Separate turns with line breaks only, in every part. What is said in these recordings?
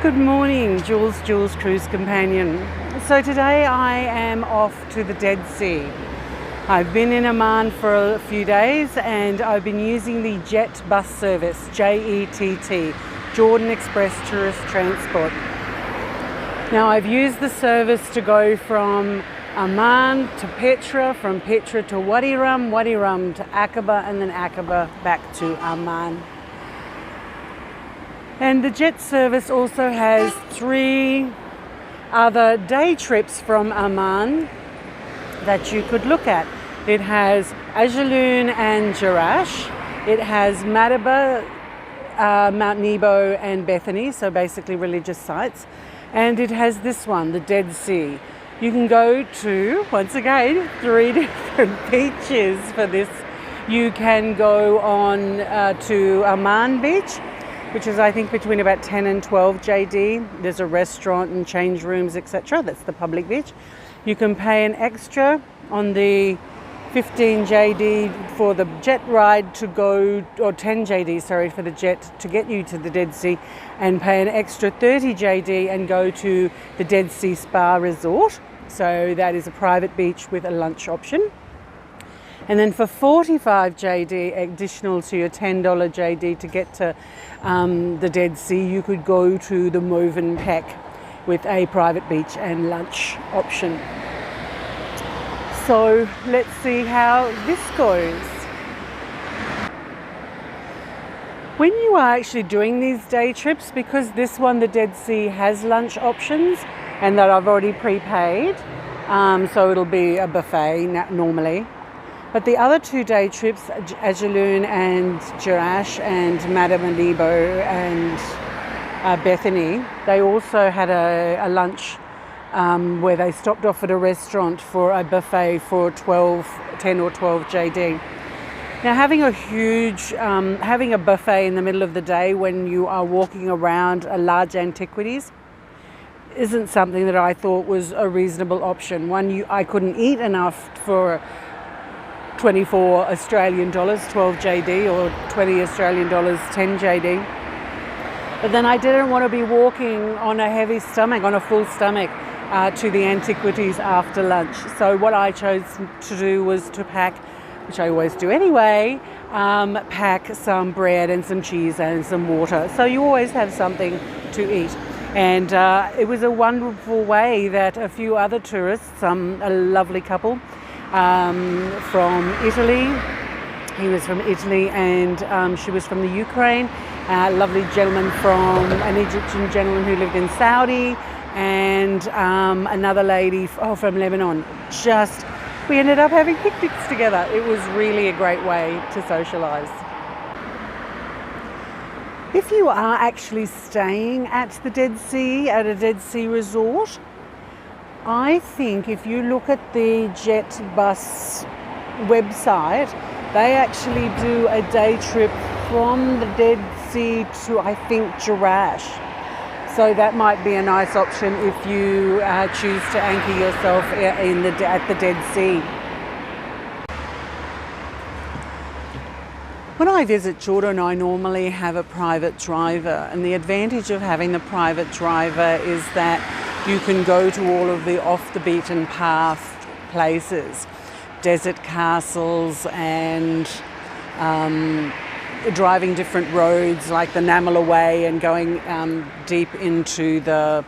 Good morning, Jules Cruise Companion. So today I am off to the Dead Sea. I've been in Amman for a few days and I've been using the JETT Bus service, JETT, Jordan Express Tourist Transport. Now I've used the service to go from Amman to Petra, from Petra to Wadi Rum to Aqaba, and then Aqaba back to Amman. And the JETT service also has 3 other day trips from Amman that you could look at. It has Ajaloon and Jerash. It has Madaba, Mount Nebo and Bethany, so basically religious sites. And it has this one, the Dead Sea. You can go to, once again, 3 different beaches for this. You can go on to Amman Beach, which is I think between about 10 and 12 JD. There's a restaurant and change rooms, etc. That's the public beach. You can pay an extra on the 15 JD for the jet ride to go, or 10 JD, sorry, for the jet to get you to the Dead Sea, and pay an extra 30 JD and go to the Dead Sea Spa Resort. So that is a private beach with a lunch option. And then for 45 JD additional to your $10 JD to get to the Dead Sea, you could go to the Movenpick with a private beach and lunch option. So let's see how this goes. When you are actually doing these day trips, because this one, the Dead Sea, has lunch options and that I've already prepaid, so it'll be a buffet normally. But the other 2 day trips, Ajaloon and Jerash and Madaba Nebo and Bethany, they also had a lunch where they stopped off at a restaurant for a buffet for 10 or 12 JD. Now having a buffet in the middle of the day when you are walking around a large antiquities isn't something that I thought was a reasonable option. One, I couldn't eat enough for 24 Australian dollars, 12 JD, or 20 Australian dollars, 10 JD. But then I didn't want to be walking on a heavy stomach, on a full stomach, to the antiquities after lunch. So what I chose to do was to pack, which I always do anyway, pack some bread and some cheese and some water. So you always have something to eat. And it was a wonderful way that a few other tourists, a lovely couple, from Italy. He was from Italy and she was from the Ukraine. A lovely gentleman an Egyptian gentleman who lived in Saudi, and another lady from Lebanon. We ended up having picnics together. It was really a great way to socialise. If you are actually staying at the Dead Sea, at a Dead Sea resort, I think if you look at the JETT Bus website, they actually do a day trip from the Dead Sea to, I think, Jerash. So that might be a nice option if you choose to anchor yourself at the Dead Sea. When I visit Jordan, I normally have a private driver, and the advantage of having the private driver is that you can go to all of the off-the-beaten path places, desert castles, and driving different roads like the Namala Way, and going deep into the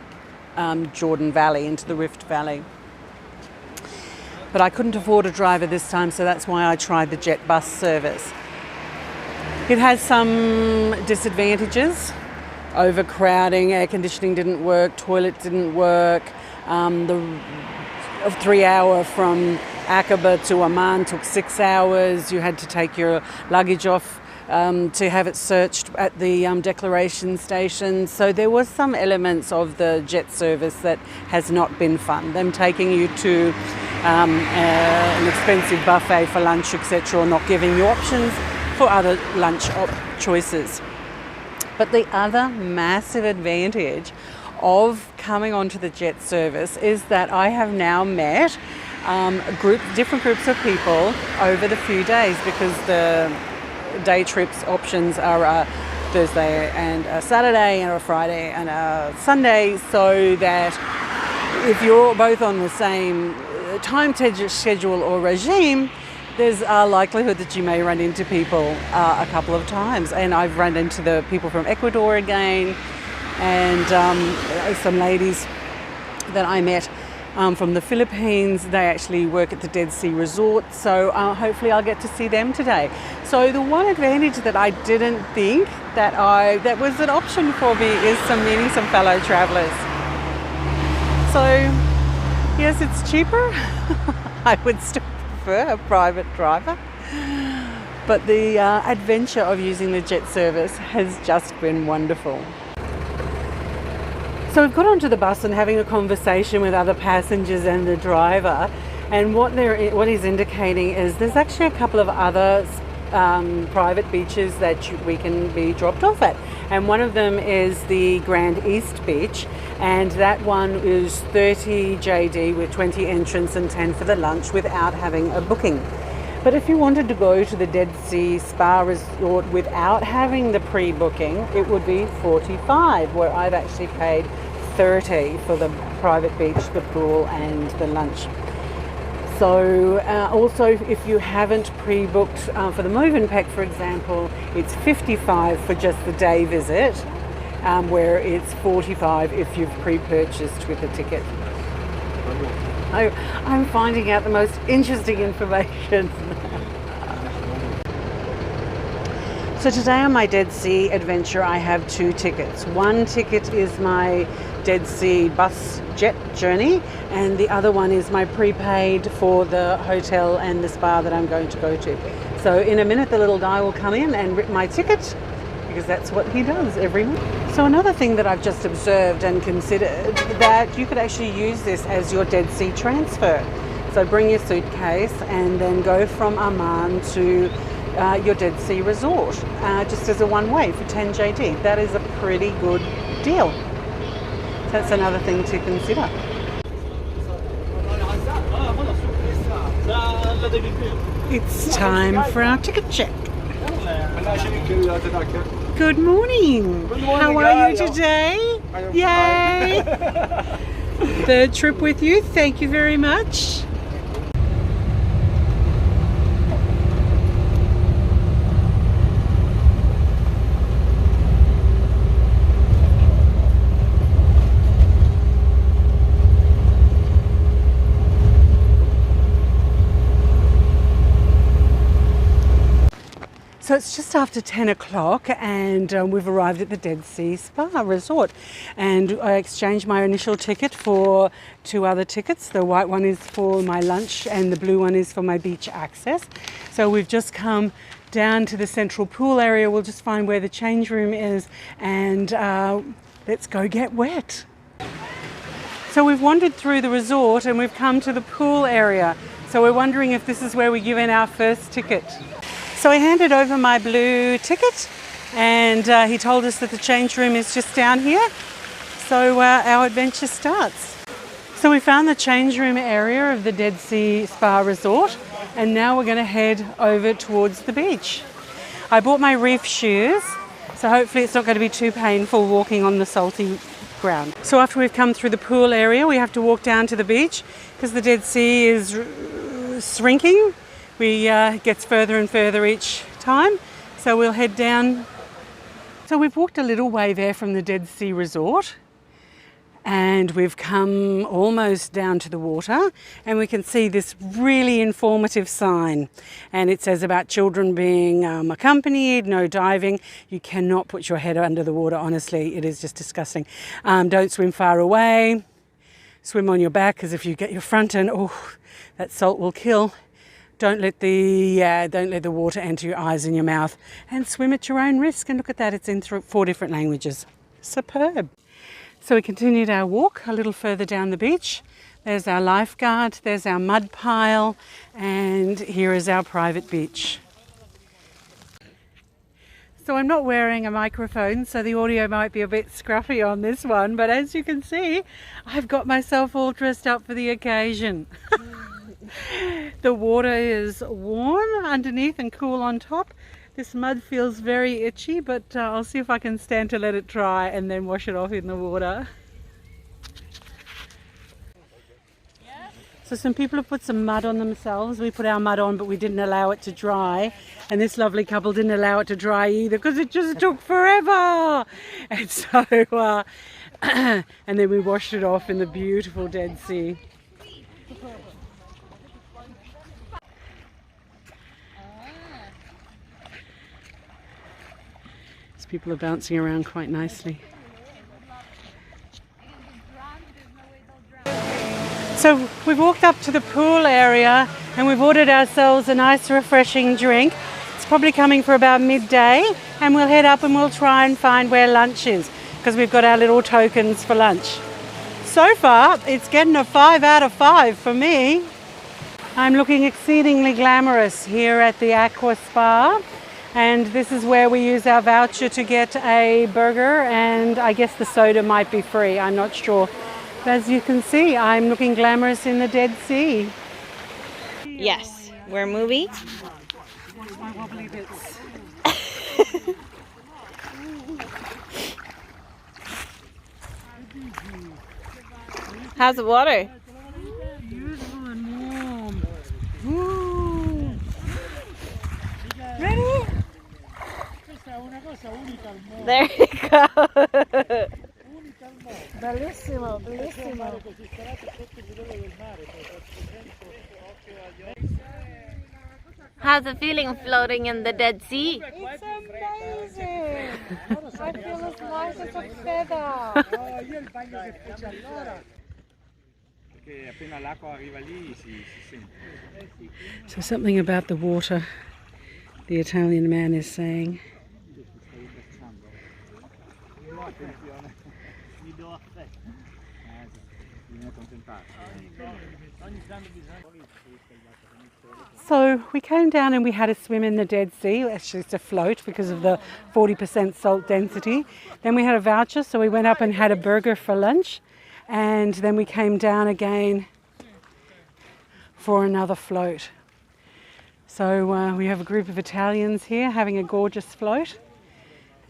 Jordan Valley, into the Rift Valley. But I couldn't afford a driver this time, so that's why I tried the JETT Bus service. It has some disadvantages. Overcrowding, air conditioning didn't work, toilet didn't work. The 3 hour from Aqaba to Amman took 6 hours. You had to take your luggage off to have it searched at the declaration station. So there was some elements of the JETT service that has not been fun. Them taking you to an expensive buffet for lunch, etc., or not giving you options for other lunch choices. But the other massive advantage of coming onto the JETT service is that I have now met different groups of people over the few days, because the day trips options are Thursday and a Saturday and a Friday and a Sunday, so that if you're both on the same time schedule or regime, there's a likelihood that you may run into people a couple of times. And I've run into the people from Ecuador again, and some ladies that I met from the Philippines. They actually work at the Dead Sea Resort, so hopefully I'll get to see them today. So the one advantage that I didn't think that was an option for me is meeting some fellow travellers. So yes, it's cheaper. I would still prefer a private driver, but the adventure of using the JETT service has just been wonderful. So we've got onto the bus and having a conversation with other passengers and the driver, and what he's indicating is there's actually a couple of other private beaches that we can be dropped off at, and one of them is the Grand East Beach, and that one is 30 JD with 20 entrance and 10 for the lunch without having a booking. But if you wanted to go to the Dead Sea Spa Resort without having the pre-booking, it would be 45, where I've actually paid 30 for the private beach, the pool and the lunch. So also, if you haven't pre-booked for the Movenpick, for example, it's 55 for just the day visit, where it's 45 if you've pre-purchased with a ticket. I'm finding out the most interesting information. So today on my Dead Sea adventure, I have 2 tickets. One ticket is my Dead Sea Bus jet journey, and the other one is my prepaid for the hotel and the spa that I'm going to go to. So in a minute, the little guy will come in and rip my ticket, because that's what he does every month. So another thing that I've just observed and considered, that you could actually use this as your Dead Sea transfer. So bring your suitcase and then go from Amman to your Dead Sea Resort, just as a one-way for 10 JD. That is a pretty good deal. So that's another thing to consider. It's time for our ticket check. Good morning. How are you today? Yay! Third trip with you. Thank you very much. So it's just after 10 o'clock and we've arrived at the Dead Sea Spa Resort, and I exchanged my initial ticket for 2 other tickets. The white one is for my lunch and the blue one is for my beach access. So we've just come down to the central pool area. We'll just find where the change room is and let's go get wet. So we've wandered through the resort and we've come to the pool area. So we're wondering if this is where we give in our first ticket. So I handed over my blue ticket and he told us that the change room is just down here. So our adventure starts. So we found the change room area of the Dead Sea Spa Resort, and now we're going to head over towards the beach. I bought my reef shoes, so hopefully it's not going to be too painful walking on the salty ground. So after we've come through the pool area, we have to walk down to the beach because the Dead Sea is shrinking. It gets further and further each time, so we'll head down. So we've walked a little way there from the Dead Sea Resort and we've come almost down to the water, and we can see this really informative sign, and it says about children being accompanied, no diving. You cannot put your head under the water, honestly, it is just disgusting. Don't swim far away, swim on your back, because if you get your front in, that salt will kill. Don't let the water enter your eyes and your mouth, and swim at your own risk. And look at that, it's in 4 different languages. Superb. So we continued our walk a little further down the beach. There's our lifeguard, there's our mud pile, and here is our private beach. So I'm not wearing a microphone, so the audio might be a bit scruffy on this one, but as you can see, I've got myself all dressed up for the occasion. The water is warm underneath and cool on top. This mud feels very itchy, but I'll see if I can stand to let it dry and then wash it off in the water. So some people have put some mud on themselves. We put our mud on, but we didn't allow it to dry. And this lovely couple didn't allow it to dry either because it just took forever. And so, and then we washed it off in the beautiful Dead Sea. These people are bouncing around quite nicely. So we've walked up to the pool area and we've ordered ourselves a nice refreshing drink. It's probably coming for about midday, and we'll head up and we'll try and find where lunch is because we've got our little tokens for lunch. So far it's getting a 5 out of 5 for me. I'm looking exceedingly glamorous here at the Aqua Spa, and this is where we use our voucher to get a burger, and I guess the soda might be free, I'm not sure. As you can see, I'm looking glamorous in the Dead Sea.
Yes, we're moving.
My wobbly bits.
How's the water?
Beautiful and warm. Woo. Ready?
There you go.
Bellissimo, bellissimo.
How's it feeling floating in the Dead Sea?
It's amazing. I feel as light as a feather. So something about the water, the Italian man is saying. So we came down and we had a swim in the Dead Sea, actually it's a float because of the 40% salt density. Then we had a voucher, so we went up and had a burger for lunch, and then we came down again for another float. So we have a group of Italians here having a gorgeous float,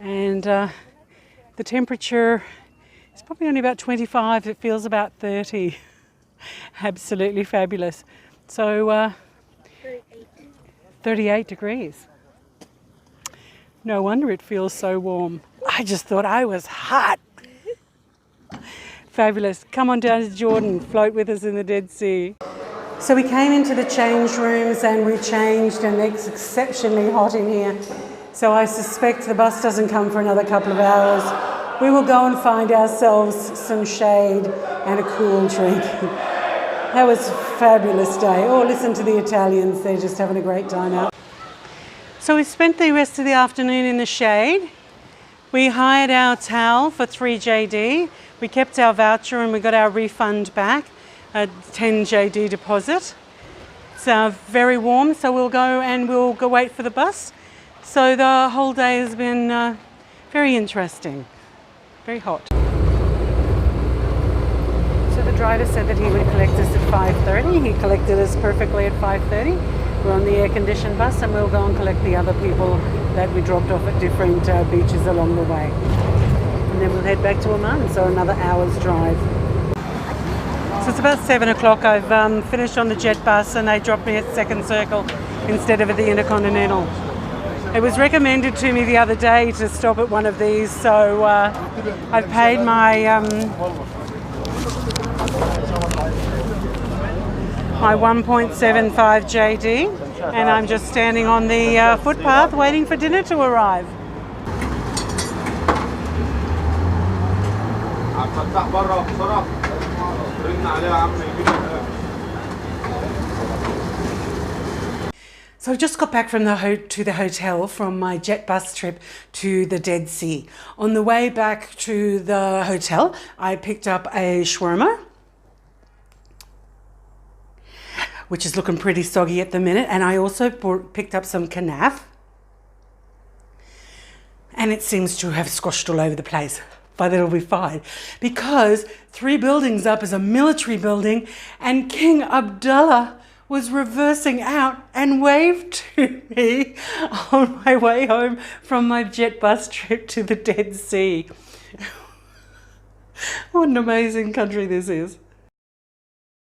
and the temperature is probably only about 25, it feels about 30. Absolutely fabulous. So 38 degrees. No wonder it feels so warm. I just thought I was hot. Fabulous. Come on down to Jordan, float with us in the Dead Sea. So we came into the change rooms and we changed, and it's exceptionally hot in here. So I suspect the bus doesn't come for another couple of hours. We will go and find ourselves some shade and a cool drink. That was a fabulous day. Oh, listen to the Italians, they're just having a great time out. So we spent the rest of the afternoon in the shade. We hired our towel for 3 JD. We kept our voucher and we got our refund back, a 10 JD deposit. It's very warm, so we'll go wait for the bus. So the whole day has been very interesting, very hot. So the driver said that he would collect us at 5:30. He collected us perfectly at 5:30. We're on the air-conditioned bus, and we'll go and collect the other people that we dropped off at different beaches along the way. And then we'll head back to Amman, so another hour's drive. So it's about 7 o'clock. I've finished on the JETT Bus, and they dropped me at Second Circle instead of at the Intercontinental. It was recommended to me the other day to stop at one of these, so I've paid my 1.75 JD, and I'm just standing on the footpath waiting for dinner to arrive. So I just got back from to the hotel from my JETT Bus trip to the Dead Sea. On the way back to the hotel, I picked up a shawarma, which is looking pretty soggy at the minute, and I also picked up some kanaf, and it seems to have squashed all over the place, but it'll be fine, because 3 buildings up is a military building, and King Abdulla was reversing out and waved to me on my way home from my JETT Bus trip to the Dead Sea. What an amazing country this is.